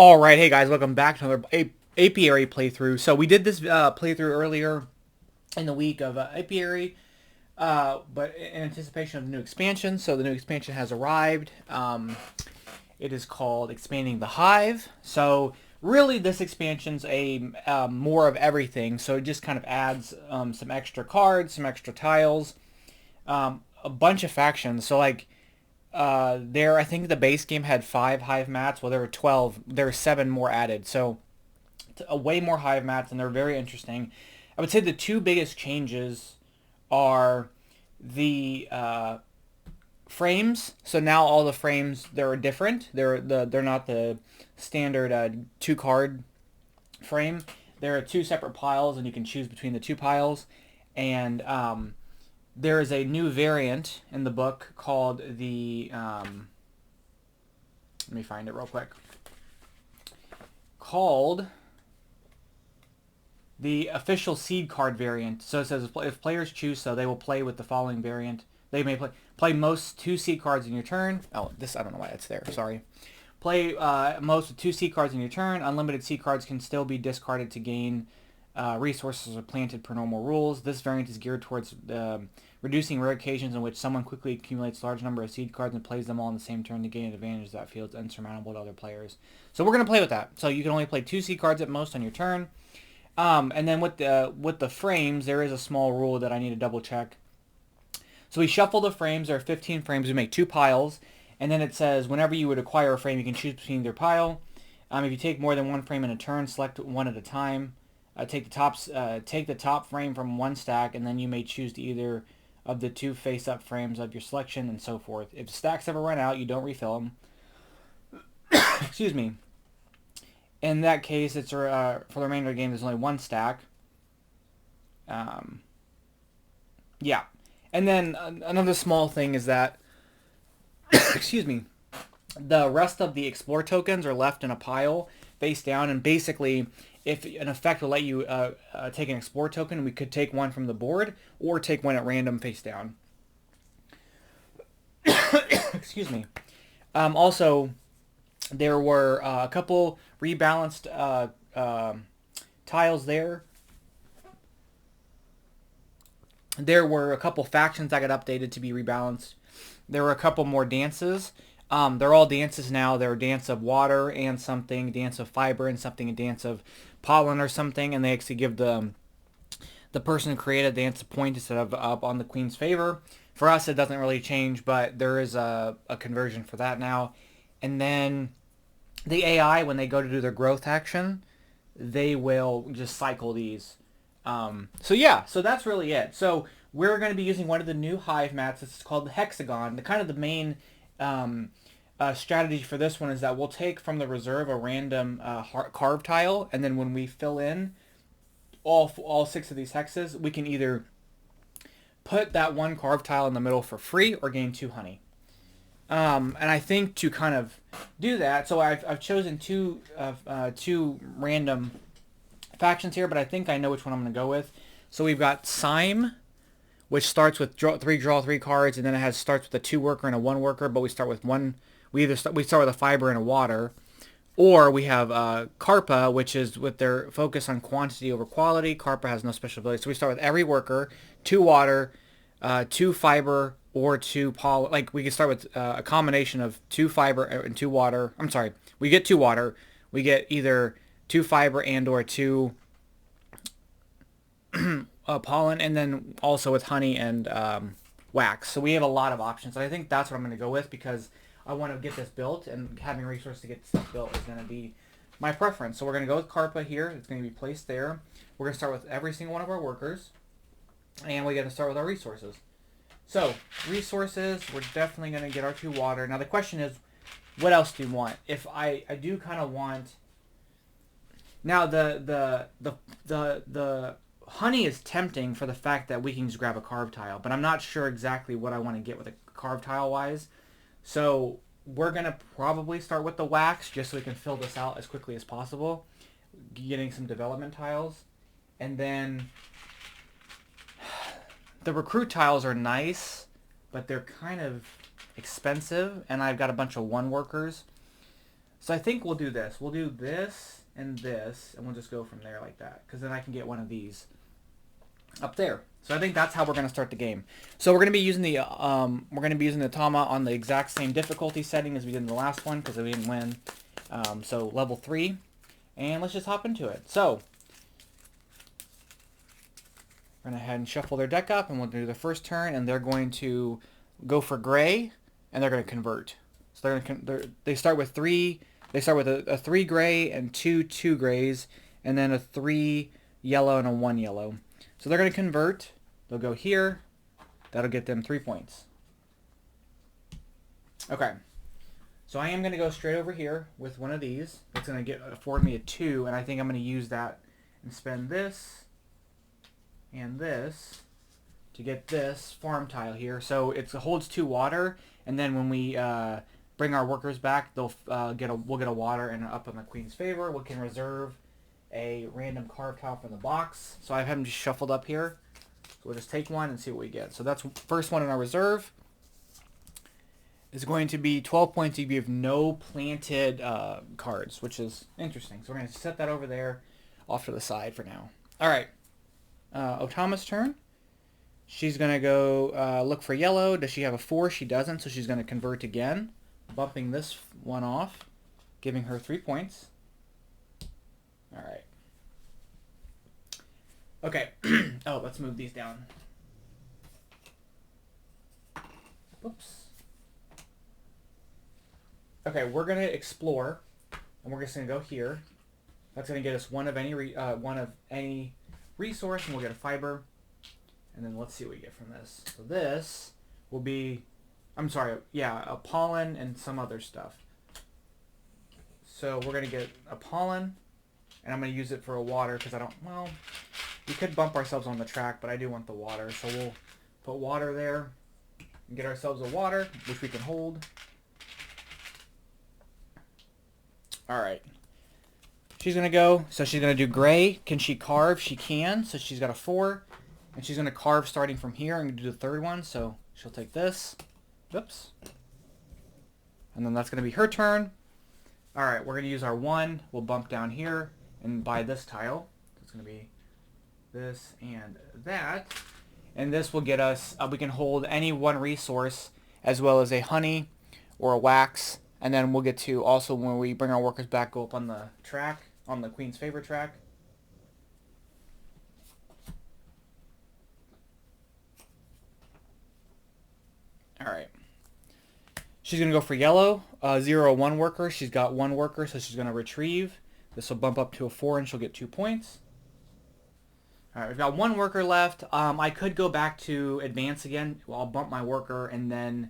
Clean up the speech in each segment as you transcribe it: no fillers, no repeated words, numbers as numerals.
Alright, hey guys, welcome back to another Apiary playthrough. So we did this playthrough earlier in the week of Apiary, but in anticipation of the new expansion. So the new expansion has arrived. It is called Expanding the Hive. So really this expansion's a more of everything. So it just kind of adds some extra cards, some extra tiles, a bunch of factions. So like I think the base game had 5 hive mats. Well, there were 12. There were 7 more added. So way more hive mats, and they're very interesting. I would say the two biggest changes are the frames. So now all the frames they're different. They're not the standard 2 card frame. There are 2 separate piles, and you can choose between the 2 piles. And there is a new variant in the book called the let me find it real quick, called the official seed card variant. So it says if players choose so, they will play with the following variant. They may play most 2 seed cards in your turn. Oh, this, I don't know why that's there, sorry. Play most with 2 seed cards in your turn. Unlimited seed cards can still be discarded to gain resources are planted per normal rules. This variant is geared towards reducing rare occasions in which someone quickly accumulates a large number of seed cards and plays them all in the same turn to gain an advantage that feels insurmountable to other players. So we're going to play with that. So you can only play 2 seed cards at most on your turn. And then with the frames, there is a small rule that I need to double check. So we shuffle the frames. There are 15 frames. We make 2 piles. And then it says whenever you would acquire a frame, you can choose between either pile. If you take more than 1 frame in a turn, select one at a time. Take the top frame from one stack, and then you may choose to either of the 2 face-up frames of your selection, and so forth. If stacks ever run out, you don't refill them. Excuse me. In that case, it's for the remainder of the game, there's only 1 stack. Yeah. And then another small thing is that, excuse me, the rest of the explore tokens are left in a pile face down, and basically if an effect will let you take an explore token, we could take one from the board or take one at random face down. Excuse me. Also, there were a couple rebalanced tiles there. There were a couple factions that got updated to be rebalanced. There were a couple more dances. They're all dances now. They're a dance of water and something, dance of fiber and something, a dance of pollen or something, and they actually give the person who created the dance a point instead of up on the queen's favor. For us, it doesn't really change, but there is a conversion for that now. And then the AI, when they go to do their growth action, they will just cycle these. So yeah, so that's really it. So we're going to be using one of the new hive mats. It's called the hexagon. The main strategy for this one is that we'll take from the reserve a random carve tile, and then when we fill in all 6 of these hexes, we can either put that 1 carve tile in the middle for free or gain 2 honey. And I think to kind of do that, so I've chosen two random factions here, but I think I know which one I'm going to go with. So we've got Sime, which starts with draw 3 cards, and then it starts with a 2 worker and a 1 worker, but we start with one. We start with a fiber and a water, or we have Karpa, which is with their focus on quantity over quality. Karpa has no special ability, so we start with every worker, 2 water, 2 fiber, or 2 pollen. Like we can start with a combination of 2 fiber and 2 water. I'm sorry, we get 2 water. We get either 2 fiber and or 2 pollen, and then also with honey and wax. So we have a lot of options. And I think that's what I'm going to go with because I want to get this built, and having resources to get stuff built is going to be my preference. So we're going to go with Karpa here. It's going to be placed there. We're going to start with every single one of our workers, and we're going to start with our resources. So resources, we're definitely going to get our 2 water. Now the question is, what else do you want? If I do kind of want. Now the honey is tempting for the fact that we can just grab a carve tile, but I'm not sure exactly what I want to get with a carve tile wise. So we're going to probably start with the wax just so we can fill this out as quickly as possible, getting some development tiles. And then the recruit tiles are nice, but they're kind of expensive, and I've got a bunch of 1 workers. So I think we'll do this. We'll do this, and we'll just go from there like that. Because then I can get one of these up there. So I think that's how we're going to start the game. So we're going to be using the Tama on the exact same difficulty setting as we did in the last one because we didn't win. So level 3, and let's just hop into it. So we're going to head and shuffle their deck up, and we'll do the first turn, and they're going to go for gray, and they're going to convert. So they start with 3. They start with a 3 gray and 2 grays, and then a 3 yellow and a 1 yellow. So they're going to convert. They'll go here. That'll get them 3 points. Okay. So I am going to go straight over here with one of these. It's going to afford me a 2, and I think I'm going to use that and spend this and this to get this farm tile here. So it holds 2 water, and then when we bring our workers back, we'll get a water and up on the queen's favor. We can reserve a random carved tile from the box. So I have them just shuffled up here. So we'll just take one and see what we get. So that's first one in our reserve. Is going to be 12 points if you have no planted cards, which is interesting. So we're going to set that over there off to the side for now. All right. Otama's turn. She's going to go look for yellow. Does she have a 4? She doesn't, so she's going to convert again, bumping this one off, giving her 3 points. All right. Okay. Oh, let's move these down. Whoops. Okay, we're going to explore, and we're just going to go here. That's going to get us one of any resource, and we'll get a fiber. And then let's see what we get from this. So this will be, a pollen and some other stuff. So we're going to get a pollen, and I'm going to use it for a water because we could bump ourselves on the track, but I do want the water. So we'll put water there and get ourselves a water, which we can hold. All right. She's going to go, so she's going to do gray. Can she carve? She can, so she's got a 4. And she's going to carve starting from here and do the third one, so she'll take this. Oops. And then that's going to be her turn. All right, we're going to use our 1. We'll bump down here and buy this tile. It's going to be this and that. And this will get us, we can hold any one resource as well as a honey or a wax. And then we'll get to also, when we bring our workers back, go up on the track, on the queen's favor track. All right. She's going to go for yellow, 0 1 worker. She's got 1 worker, so she's going to retrieve. This will bump up to a 4, and she'll get 2 points. All right, we've got 1 worker left. I could go back to advance again. Well, I'll bump my worker, and then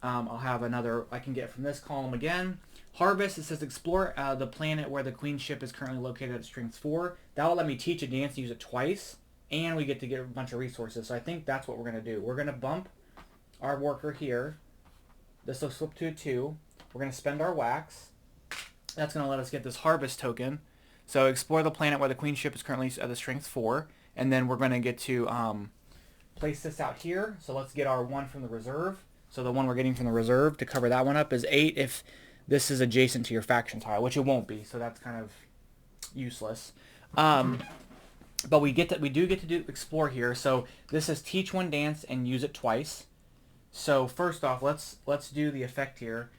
I'll have another I can get from this column again. Harvest, it says explore the planet where the queen ship is currently located at strength 4. That will let me teach a dance to use it twice, and we get to get a bunch of resources. So I think that's what we're going to do. We're going to bump our worker here. This will slip to a 2. We're going to spend our wax. That's going to let us get this harvest token. So explore the planet where the queen ship is currently at the strength 4. And then we're going to get to place this out here. So let's get our 1 from the reserve. So the one we're getting from the reserve to cover that one up is 8 if this is adjacent to your faction tile, which it won't be. So that's kind of useless. But we do get to do explore here. So this says teach 1 dance and use it twice. So first off, let's do the effect here.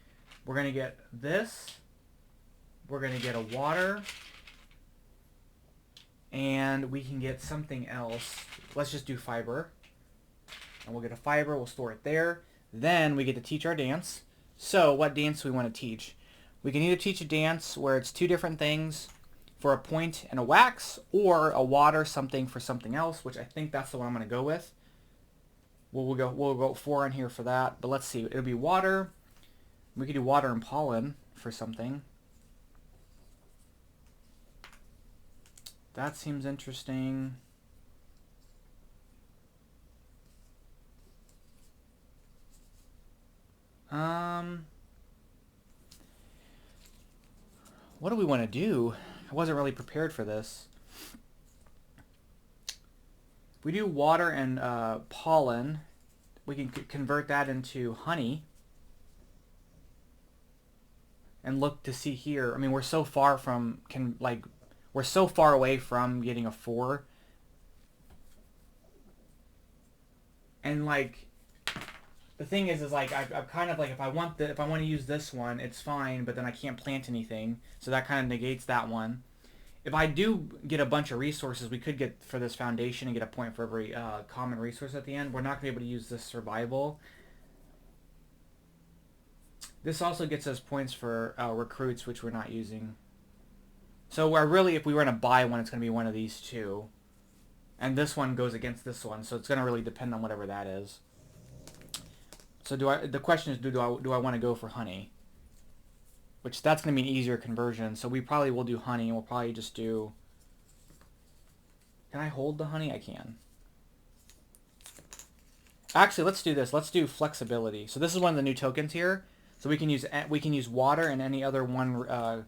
We're going to get this. We're going to get a water. And we can get something else. Let's just do fiber. And we'll get a fiber. We'll store it there. Then we get to teach our dance. So what dance do we want to teach? We can either teach a dance where it's 2 different things for a point and a wax, or a water something for something else, which I think that's the one I'm going to go with. We'll go 4 in here for that. But let's see. It'll be water. We could do water and pollen for something. That seems interesting. What do we want to do? I wasn't really prepared for this. We do water and pollen. We can convert that into honey. and look to see here. I mean, we're so far from we're so far away from getting a 4. And like the thing is like I've kind of like if I want to use this one, it's fine, but then I can't plant anything, so that kind of negates that one. If I do get a bunch of resources, we could get for this foundation and get a point for every common resource at the end. We're not going to be able to use this survival. This also gets us points for recruits, which we're not using. So we're really, if we were going to buy one, it's going to be one of these two. And this one goes against this one, so it's going to really depend on whatever that is. So the question is, do I want to go for honey? Which that's going to be an easier conversion. So we probably will do honey, and we'll probably just do... Can I hold the honey? I can. Actually, let's do this. Let's do flexibility. So this is one of the new tokens here. So we can use water and any other one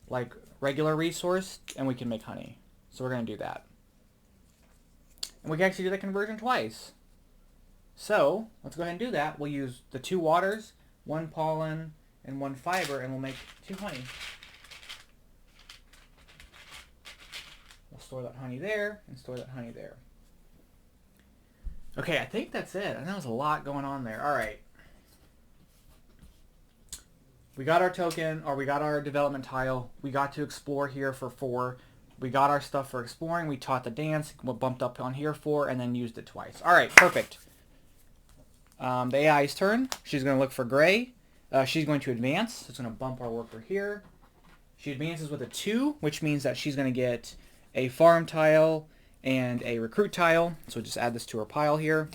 like regular resource, and we can make honey. So we're going to do that. And we can actually do that conversion twice. So let's go ahead and do that. We'll use the 2 waters, 1 pollen, and 1 fiber, and we'll make 2 honey. We'll store that honey there and store that honey there. Okay, I think that's it. I know there's a lot going on there. All right. We got our token, or we got our development tile. We got to explore here for 4. We got our stuff for exploring. We taught the dance. We bumped up on here 4, and then used it twice. All right, perfect. The AI's turn. She's going to look for gray. She's going to advance. So it's going to bump our worker here. She advances with a 2, which means that she's going to get a farm tile and a recruit tile. So just add this to her pile here.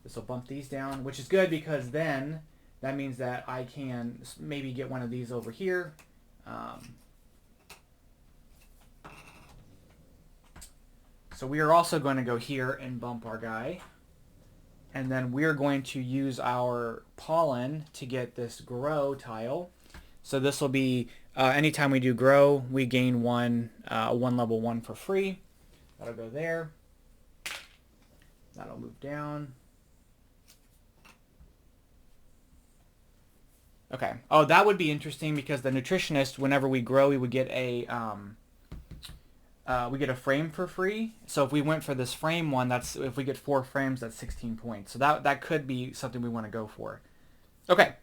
This will bump these down, which is good because then that means that I can maybe get one of these over here. So we are also going to go here and bump our guy. And then we're going to use our pollen to get this grow tile. So this will be, anytime we do grow, we gain one level 1 for free. That'll go there. That'll move down. Okay. Oh, that would be interesting because the nutritionist, whenever we grow, we would get a frame for free. So if we went for this frame one, if we get 4 frames, that's 16 points. So that could be something we want to go for. Okay.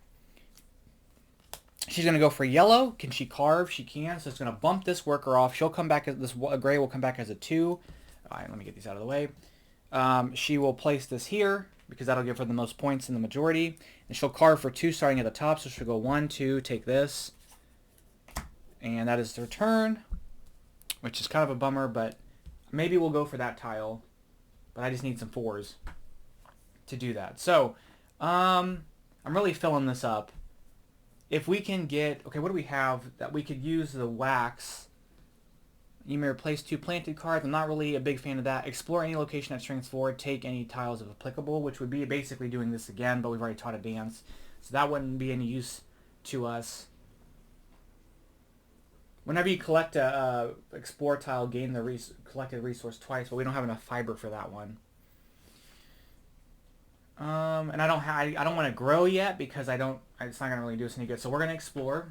She's going to go for yellow. Can she carve? She can. So it's going to bump this worker off. She'll come back as this gray will come back as a 2. All right, let me get these out of the way. She will place this here because that'll give her the most points in the majority. And she'll carve for 2 starting at the top. So she'll go 1, 2, take this. And that is her turn, which is kind of a bummer, but maybe we'll go for that tile. But I just need some 4s to do that. So I'm really filling this up. If we can get, okay, what do we have that we could use the wax? You may replace 2 planted cards. I'm not really a big fan of that. Explore any location that strength 4. Take any tiles if applicable, which would be basically doing this again, but we've already taught a dance. So that wouldn't be any use to us. Whenever you collect a explore tile, gain the collected resource twice, but we don't have enough fiber for that one. And I don't want to grow yet because it's not gonna really do us any good. So we're gonna explore.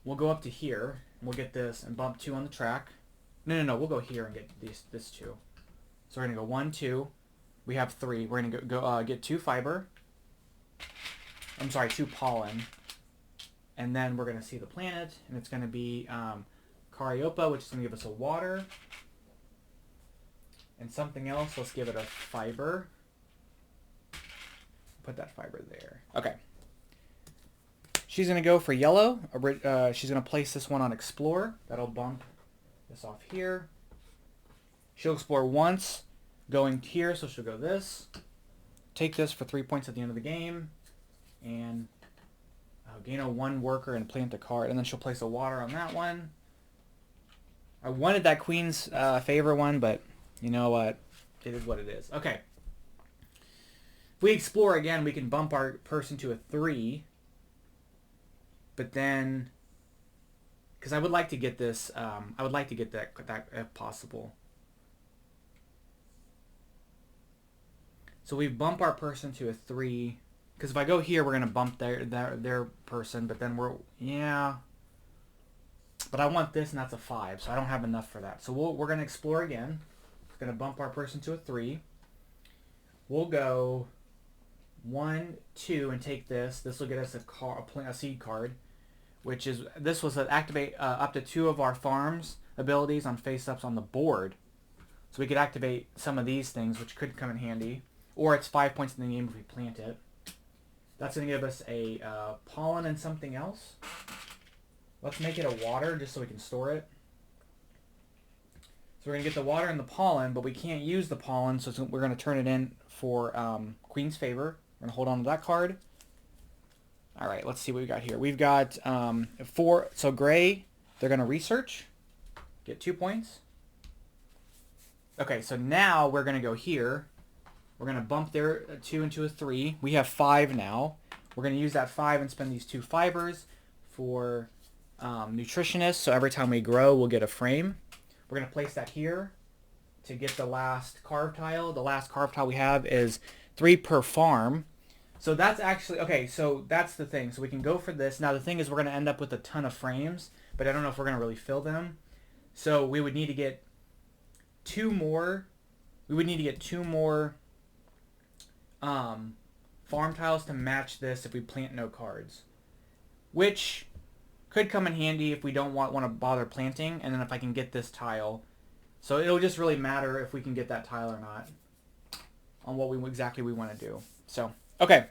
We'll go up to here. We'll get this and bump 2 on the track. No. We'll go here and get this 2. So we're gonna go 1, 2. We have 3. We're gonna go get 2 fiber. I'm sorry, 2 pollen. And then we're gonna see the planet, and it's gonna be Cariopa, which is gonna give us a water. And something else. Let's give it a fiber. Put that fiber there. Okay. She's going to go for yellow. She's going to place this one on explore. That'll bump this off here. She'll explore once, going here, so she'll go this. Take this for 3 points at the end of the game. And gain a 1 worker and plant a card. And then she'll place a water on that one. I wanted that Queen's Favor one, but you know what? It is what it is. Okay. If we explore again, we can bump our person to a 3. But then, because I would like to get this, I would like to get that if possible. So we bump our person to a 3. Because if I go here, we're going to bump their person, but then yeah. But I want this, and that's a 5, so I don't have enough for that. So we're going to explore again. We're going to bump our person to a 3. We'll go 1, 2, and take this. This will get us a seed card, which is, this was to activate up to 2 of our farms abilities on face-ups on the board. So we could activate some of these things, which could come in handy. Or it's 5 points in the game if we plant it. That's going to give us a pollen and something else. Let's make it a water just so we can store it. So we're going to get the water and the pollen, but we can't use the pollen, so we're going to turn it in for Queen's Favor. We're going to hold on to that card. All right, let's see what we got here. We've got 4. So gray, they're going to research. Get 2 points. Okay, so now we're going to go here. We're going to bump their 2 into a 3. We have 5 now. We're going to use that 5 and spend these 2 fibers for nutritionists. So every time we grow, we'll get a frame. We're going to place that here to get the last carve tile. The last carve tile we have is 3 per farm. So that's actually, okay, so that's the thing. So we can go for this. Now the thing is we're going to end up with a ton of frames, but I don't know if we're going to really fill them. So we would need to get 2 more. We would need to get 2 more farm tiles to match this if we plant no cards, which could come in handy if we don't want to bother planting, and then if I can get this tile. So it'll just really matter if we can get that tile or not on what exactly we want to do. So, okay.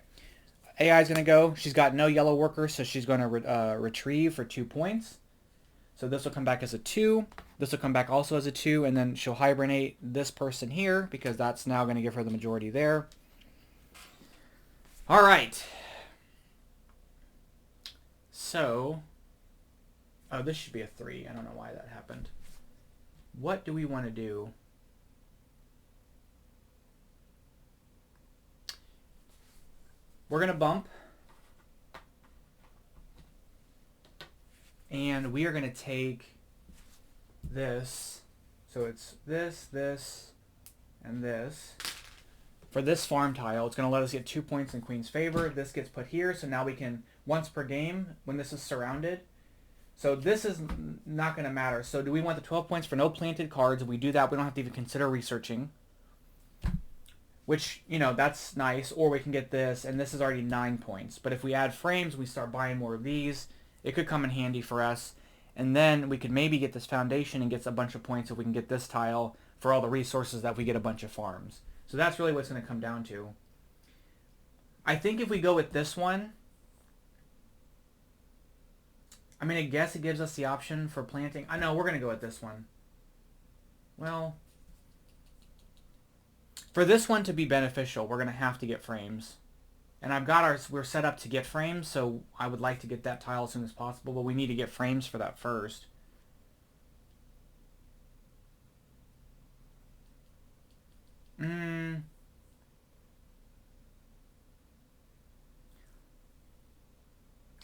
AI is going to go. She's got no yellow workers, so she's going to retrieve for 2 points. So this will come back as a 2. This will come back also as a 2, and then she'll hibernate this person here because that's now going to give her the majority there. All right. So, oh, this should be a 3. I don't know why that happened. What do we want to do? We're going to bump. And we are going to take this. So it's this, this, and this. For this farm tile, it's going to let us get 2 points in Queen's Favor. This gets put here, so now we can, once per game, when this is surrounded. So this is not going to matter. So do we want the 12 points for no planted cards? If we do that, we don't have to even consider researching. Which, you know, that's nice. Or we can get this, and this is already 9 points. But if we add frames, we start buying more of these. It could come in handy for us. And then we could maybe get this foundation and get a bunch of points if we can get this tile for all the resources that we get a bunch of farms. So that's really what it's going to come down to. I think if we go with this one, I mean, I guess it gives us the option for planting. I know, we're going to go with this one. Well, for this one to be beneficial, we're going to have to get frames. And we're set up to get frames, so I would like to get that tile as soon as possible, but we need to get frames for that first.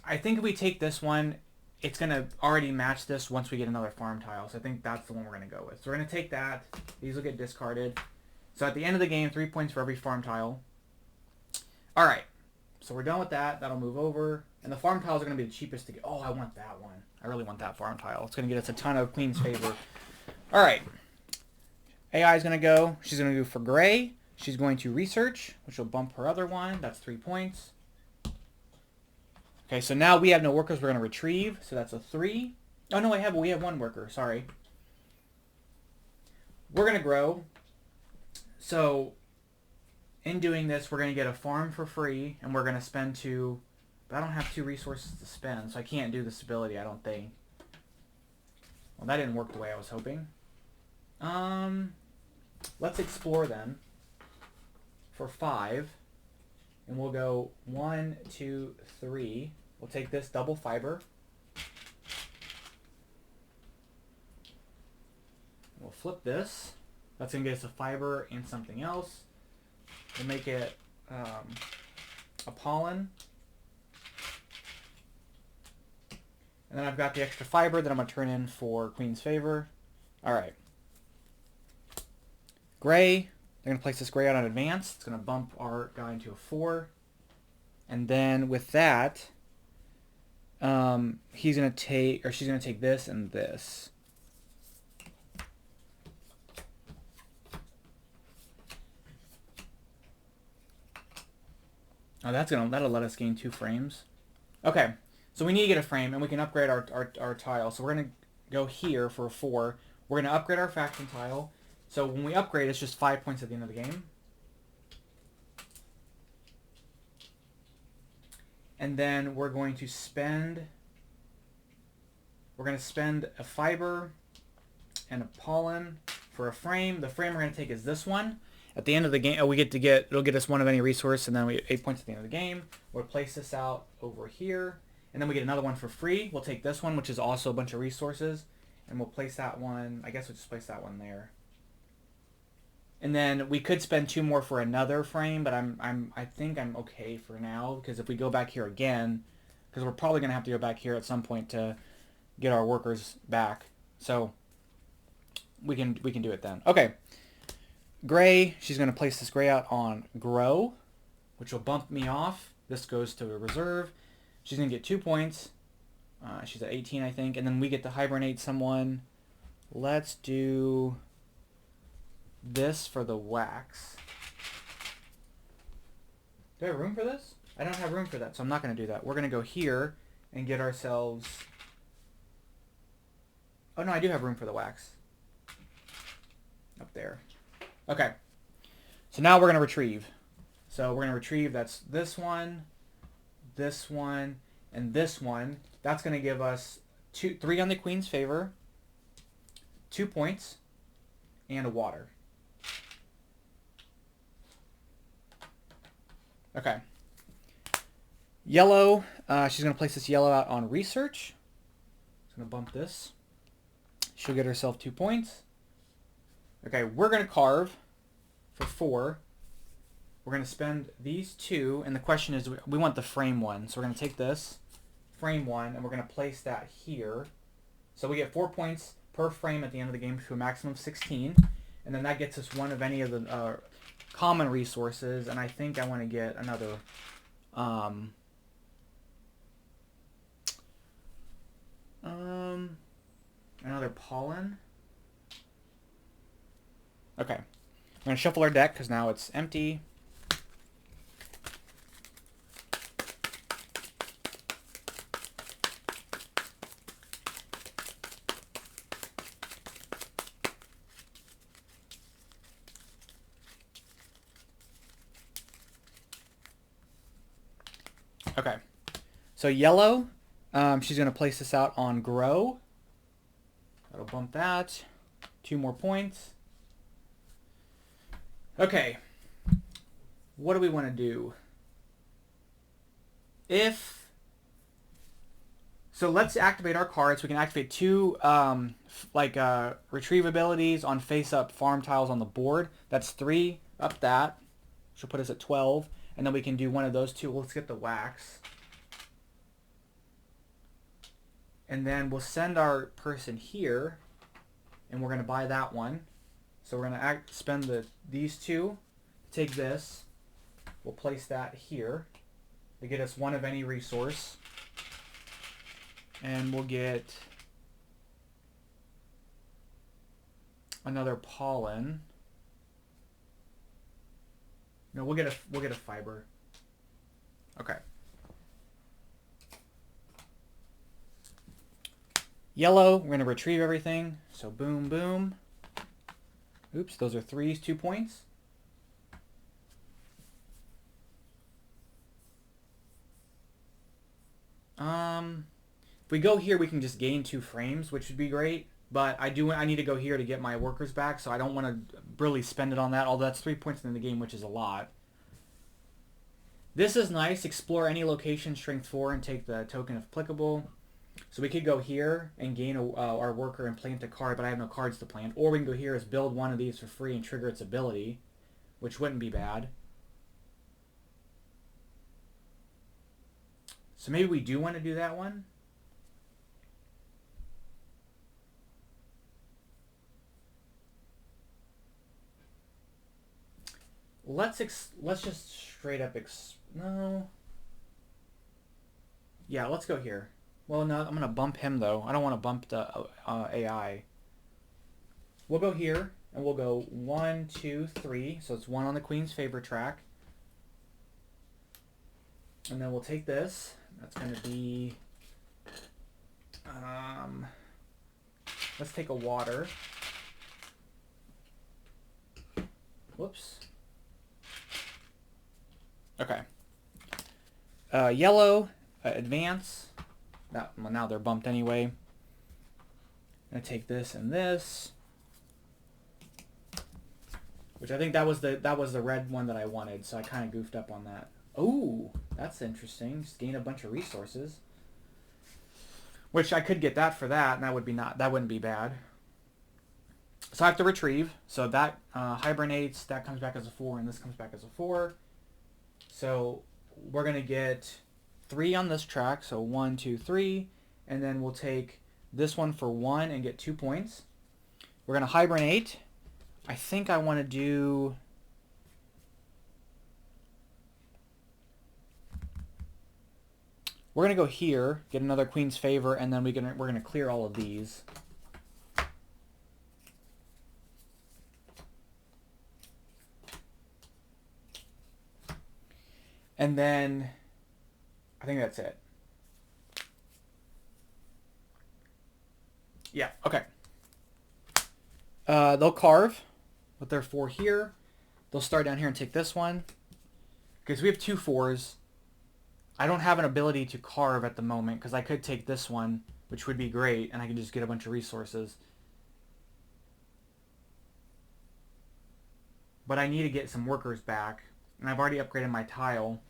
I think if we take this one, it's going to already match this once we get another farm tile. So I think that's the one we're going to go with. So we're going to take that. These will get discarded. So at the end of the game, 3 points for every farm tile. All right. So we're done with that. That'll move over. And the farm tiles are going to be the cheapest to get. Oh, I want that one. I really want that farm tile. It's going to get us a ton of Queen's Favor. All right. AI is going to go. She's going to go for gray. She's going to research, which will bump her other one. That's 3 points. Okay, so now we have no workers. We're going to retrieve. So that's a 3. Oh, no, we have 1 worker. Sorry. We're going to grow. So in doing this, we're going to get a farm for free, and we're going to spend 2. But I don't have 2 resources to spend, so I can't do this ability, I don't think. Well, that didn't work the way I was hoping. Let's explore then for 5. And we'll go 1, 2, 3. We'll take this double fiber. We'll flip this. That's going to get us a fiber and something else. We'll make it a pollen. And then I've got the extra fiber that I'm going to turn in for Queen's Favor. All right. Gray. They're going to place this gray out on advance. It's going to bump our guy into a 4. And then with that, he's gonna take, or she's gonna take this and this. Oh, that'll let us gain 2 frames. Okay, so we need to get a frame, and we can upgrade our tile. So we're gonna go here for a 4. We're gonna upgrade our faction tile. So when we upgrade, it's just 5 points at the end of the game. And then we're going to spend a fiber and a pollen for a frame. The frame we're going to take is this one. At the end of the game, it'll get us 1 of any resource, and then we 8 points at the end of the game. We'll place this out over here, and then we get another one for free. We'll take this one, which is also a bunch of resources, and we'll place that one. I guess we'll just place that one there. And then we could spend 2 more for another frame, but I think I'm okay for now, because if we go back here again, because we're probably gonna have to go back here at some point to get our workers back, so we can do it then. Okay, gray. She's gonna place this gray out on grow, which will bump me off. This goes to a reserve. She's gonna get 2 points. She's at 18, I think, and then we get to hibernate someone. Let's do this for the wax. Do I have room for this? I don't have room for that, so I'm not going to do that. We're going to go here and get ourselves... Oh, no, I do have room for the wax. Up there. Okay. So now we're going to retrieve. So we're going to retrieve, that's this one, and this one. That's going to give us 3 on the queen's favor, 2 points, and a water. Okay. Yellow, she's going to place this yellow out on research. She's going to bump this. She'll get herself 2 points. Okay, we're going to carve for 4. We're going to spend these 2, and the question is, we want the frame one. So we're going to take this, frame 1, and we're going to place that here. So we get 4 points per frame at the end of the game to a maximum of 16. And then that gets us 1 of any of the common resources, and I think I want to get another another pollen. Okay, we're going to shuffle our deck because now it's empty. Okay, so yellow, she's going to place this out on grow. That'll bump that. 2 more points. Okay, what do we want to do? So let's activate our cards. We can activate 2 retrieve abilities on face-up farm tiles on the board. That's 3 up that. She'll put us at 12. And then we can do one of those 2. Let's get the wax. And then we'll send our person here. And we're going to buy that one. So we're going to spend these 2. Take this. We'll place that here to get us 1 of any resource. And we'll get another pollen. No, we'll get a fiber. Okay. Yellow, we're going to retrieve everything. So boom, boom. Oops, those are 3s, 2 points. If we go here, we can just gain 2 frames, which would be great. But I need to go here to get my workers back, so I don't want to really spend it on that, although that's 3 points in the game, which is a lot. This is nice. Explore any location, strength 4, and take the token if applicable. So we could go here and gain our worker and plant a card, but I have no cards to plant. Or we can go here as build 1 of these for free and trigger its ability, which wouldn't be bad. So maybe we do want to do that one. Let's just straight up no. Yeah, let's go here. Well, no, I'm going to bump him, though. I don't want to bump the AI. We'll go here, and we'll go 1, 2, 3. So it's 1 on the queen's favor track. And then we'll take this. That's going to be... let's take a water. Whoops. Okay. Yellow, advance. Well, now they're bumped anyway. I'm going to take this and this. Which I think that was the red one that I wanted, so I kind of goofed up on that. Oh, that's interesting. Just gain a bunch of resources. Which I could get that for that, and that wouldn't be bad. So I have to retrieve. So that hibernates, that comes back as a 4, and this comes back as a 4. So we're going to get 3 on this track, so 1, 2, 3, and then we'll take this one for 1 and get 2 points. We're going to hibernate. I think I want to do... We're going to go here, get another queen's favor, and then we're going to clear all of these. And then I think that's it. Yeah, okay. They'll carve with their 4 here. They'll start down here and take this one. Because we have 2 4s. I don't have an ability to carve at the moment because I could take this one, which would be great, and I can just get a bunch of resources. But I need to get some workers back, and I've already upgraded my tile.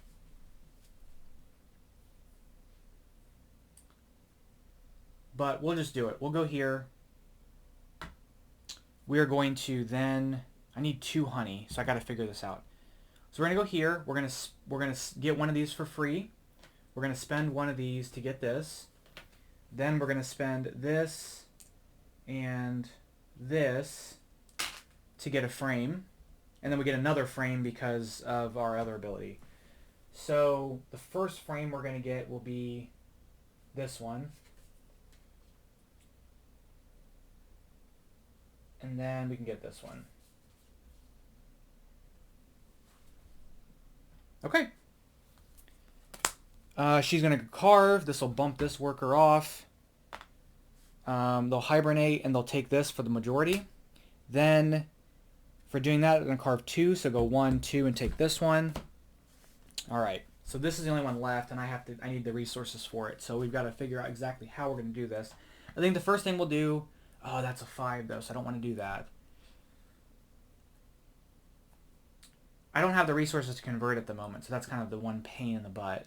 But we'll just do it. We'll go here. We are going to then... I need 2 honey, so I got to figure this out. So we're going to go here. We're going to get one of these for free. We're going to spend one of these to get this. Then we're going to spend this and this to get a frame. And then we get another frame because of our other ability. So the first frame we're going to get will be this one. And then we can get this one. Okay. She's going to carve. This will bump this worker off. They'll hibernate, and they'll take this for the majority. Then, for doing that, they're going to carve 2. So go 1, 2, and take this one. All right. So this is the only one left, and I need the resources for it. So we've got to figure out exactly how we're going to do this. I think the first thing we'll do... Oh, that's a 5, though, so I don't want to do that. I don't have the resources to convert at the moment, so that's kind of the one pain in the butt.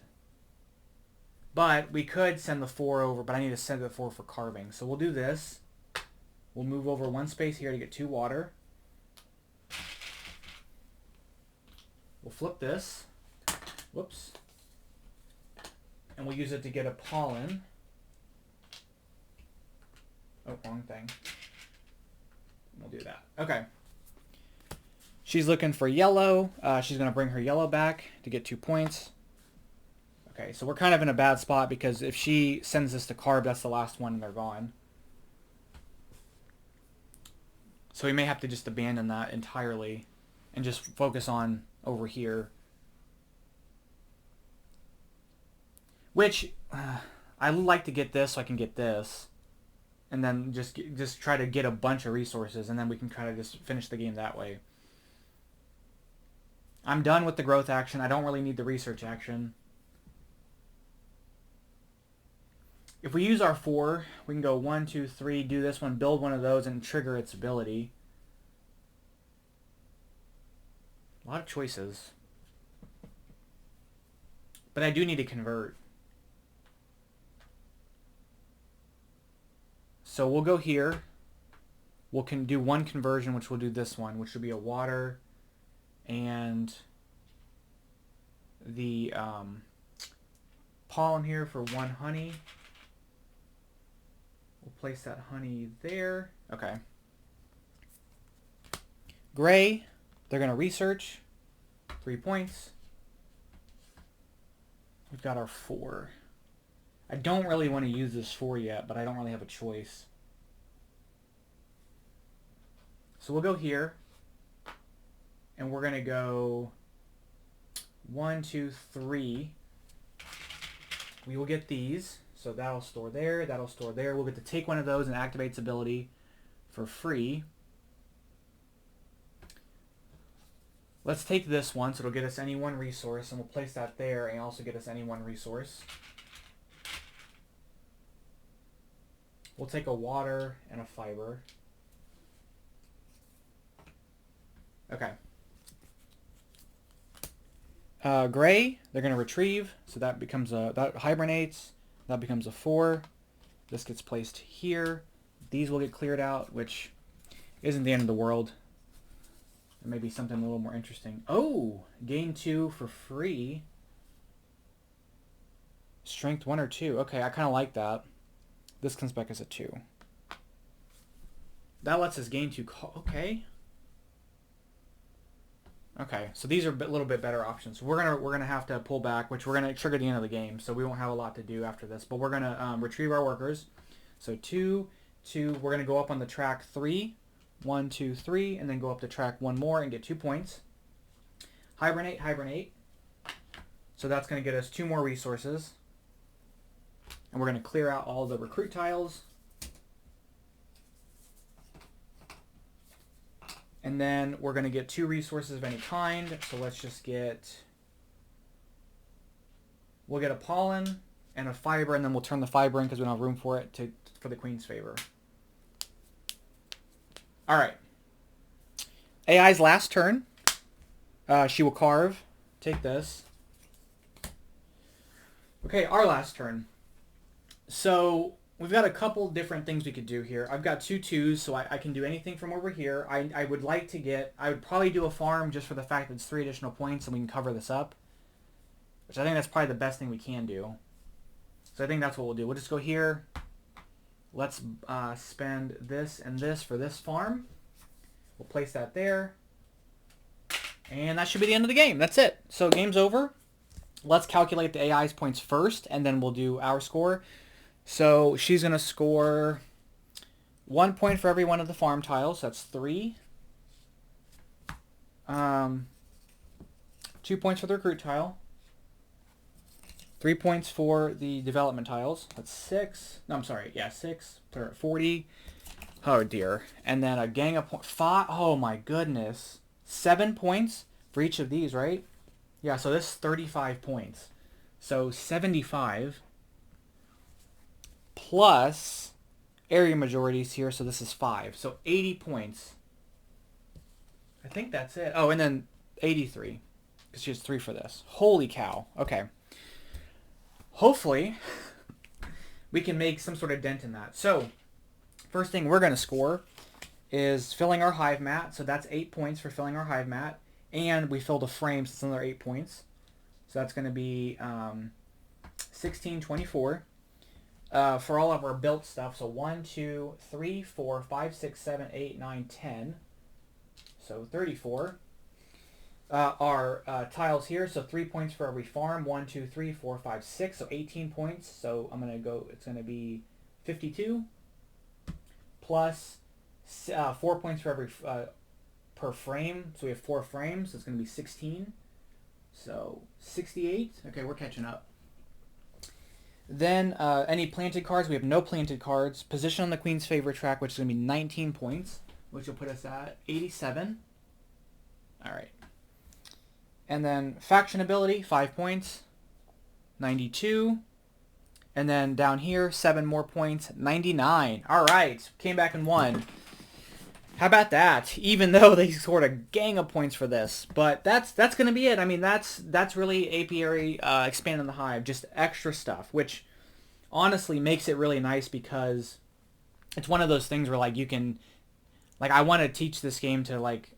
But we could send the 4 over, but I need to send the 4 for carving. So we'll do this. We'll move over 1 space here to get 2 water. We'll flip this. Whoops. And we'll use it to get a pollen. Oh, wrong thing. We'll do that. Okay. She's looking for yellow. She's going to bring her yellow back to get 2 points. Okay, so we're kind of in a bad spot because if she sends this to carve, that's the last one and they're gone. So we may have to just abandon that entirely and just focus on over here. Which, I like to get this so I can get this. And then just try to get a bunch of resources, and then we can kind of just finish the game that way. I'm done with the growth action. I don't really need the research action. If we use our 4, we can go 1, 2, 3, do this one, build one of those, and trigger its ability. A lot of choices. But I do need to convert. So we'll go here. We can do 1 conversion, which we'll do this one, which will be a water and the pollen here for 1 honey. We'll place that honey there. Okay. Gray, they're going to research. 3 points. We've got our 4. I don't really want to use this 4 yet, but I don't really have a choice. So we'll go here, and we're going to go 1, 2, 3. We will get these. So that'll store there, that'll store there. We'll get to take one of those and activate its ability for free. Let's take this one, so it'll get us any one resource, and we'll place that there and also get us any one resource. We'll take a water and a fiber. Okay. Gray, they're going to retrieve, so that becomes that hibernates. That becomes a 4. This gets placed here. These will get cleared out, which isn't the end of the world. There may be something a little more interesting. Oh, gain 2 for free. Strength 1 or 2. Okay, I kind of like that. This comes back as a 2. That lets us gain 2. Okay. Okay, so these are a little bit better options. We're gonna have to pull back, which we're gonna trigger the end of the game, so we won't have a lot to do after this. But we're gonna retrieve our workers. So 2, 2. We're gonna go up on the track 3, 1, 2, 3, and then go up to track 1 more and get 2 points. Hibernate, hibernate. So that's gonna get us 2 more resources, and we're gonna clear out all the recruit tiles. And then we're going to get 2 resources of any kind. So let's just get... We'll get a pollen and a fiber, and then we'll turn the fiber in because we don't have room for it for the queen's favor. All right. AI's last turn. She will carve. Take this. Okay, our last turn. So... we've got a couple different things we could do here. I've got 2 2s, so I can do anything from over here. I would like to get... I would probably do a farm just for the fact that it's 3 additional points and we can cover this up. Which I think that's probably the best thing we can do. So I think that's what we'll do. We'll just go here. Let's spend this and this for this farm. We'll place that there. And that should be the end of the game. That's it. So game's over. Let's calculate the AI's points first, and then we'll do our score. So she's going to score 1 point for every one of the farm tiles. That's 3. 2 points for the recruit tile. 3 points for the development tiles. That's 6. No, I'm sorry. Yeah, 6. 40. Oh, dear. And then a gang of points. 5. Oh, my goodness. 7 points for each of these, right? Yeah, so this is 35 points. So 75... plus area majorities here, so this is 5. So 80 points. I think that's it. Oh, and then 83, because she has 3 for this. Holy cow. Okay. Hopefully, we can make some sort of dent in that. So, first thing we're going to score is filling our hive mat. So that's 8 points for filling our hive mat. And we filled a frame, so it's another 8 points. So that's going to be 16, 24. For all of our built stuff, so 1, 2, 3, 4, 5, 6, 7, 8, 9, 10. So 34. Our tiles here, so 3 points for every farm. 1, 2, 3, 4, 5, 6. So 18 points. So I'm going to go, it's going to be 52. Plus 4 points for every per frame. So we have 4 frames. So it's going to be 16. So 68. Okay, we're catching up. Then any planted cards. We have no planted cards. Position on the queen's favorite track, which is going to be 19 points, which will put us at 87. All right. And then faction ability, 5 points, 92. And then down here, 7 more points, 99. All right. Came back and won. How about that? Even though they scored a gang of points for this. But that's going to be it. I mean, that's really Apiary Expanding the Hive. Just extra stuff, which honestly makes it really nice because it's one of those things where, like, you can... Like, I want to teach this game to, like,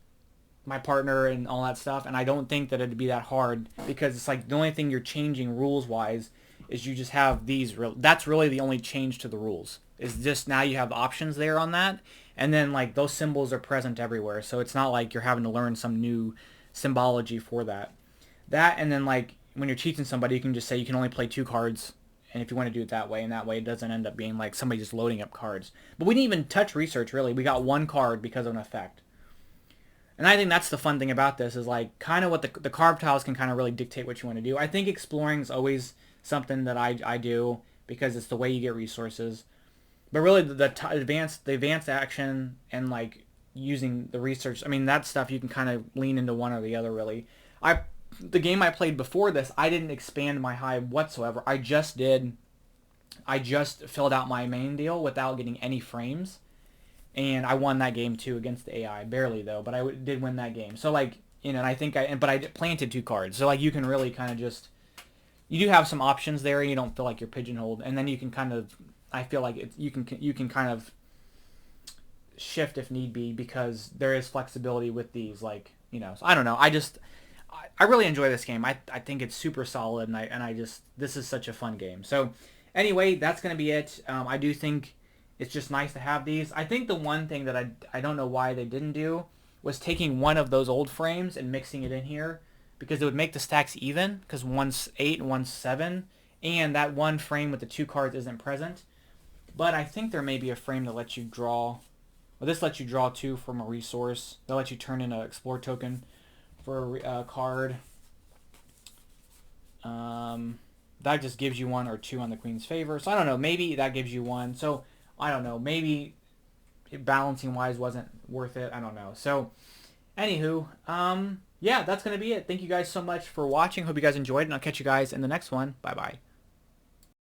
my partner and all that stuff, and I don't think that it'd be that hard because it's, like, the only thing you're changing rules-wise is you just have these... That's really the only change to the rules. Is just now you have options there on that. And then, like, those symbols are present everywhere. So it's not like you're having to learn some new symbology for that. That, and then, like, when you're teaching somebody, you can just say you can only play 2 cards And if you want to do it that way, and that way it doesn't end up being like somebody just loading up cards. But we didn't even touch research, really. We got one card because of an effect. And I think that's the fun thing about this, is like kind of what the carb tiles can kind of really dictate what you want to do. I think exploring is always something that I do because it's the way you get resources. But really the advanced action and like using the research, I mean, that stuff you can kind of lean into one or the other, really. The game I played before this, I didn't expand my hive whatsoever. I just filled out my main deal without getting any frames. And I won that game too against the AI. Barely though, but I did win that game. So like, you know, and I think but I planted 2 cards. So like you can really kind of just, you do have some options there. You don't feel like you're pigeonholed. And then you can kind of, I feel like you can kind of shift if need be, because there is flexibility with these, like, you know. So I don't know. I really enjoy this game. I think it's super solid, and I just, this is such a fun game. So anyway, that's going to be it. I do think it's just nice to have these. I think the one thing that I don't know why they didn't do was taking one of those old frames and mixing it in here, because it would make the stacks even, because one's 8 and one's 7, and that one frame with the 2 cards isn't present. But I think there may be a frame that lets you draw, well, this lets you draw 2 from a resource. That lets you turn in an explore token for a card. That just gives you 1 or 2 on the queen's favor. So I don't know, maybe that gives you 1. So I don't know, maybe balancing wise wasn't worth it. I don't know. So anywho, yeah, that's going to be it. Thank you guys so much for watching. Hope you guys enjoyed, and I'll catch you guys in the next one. Bye bye.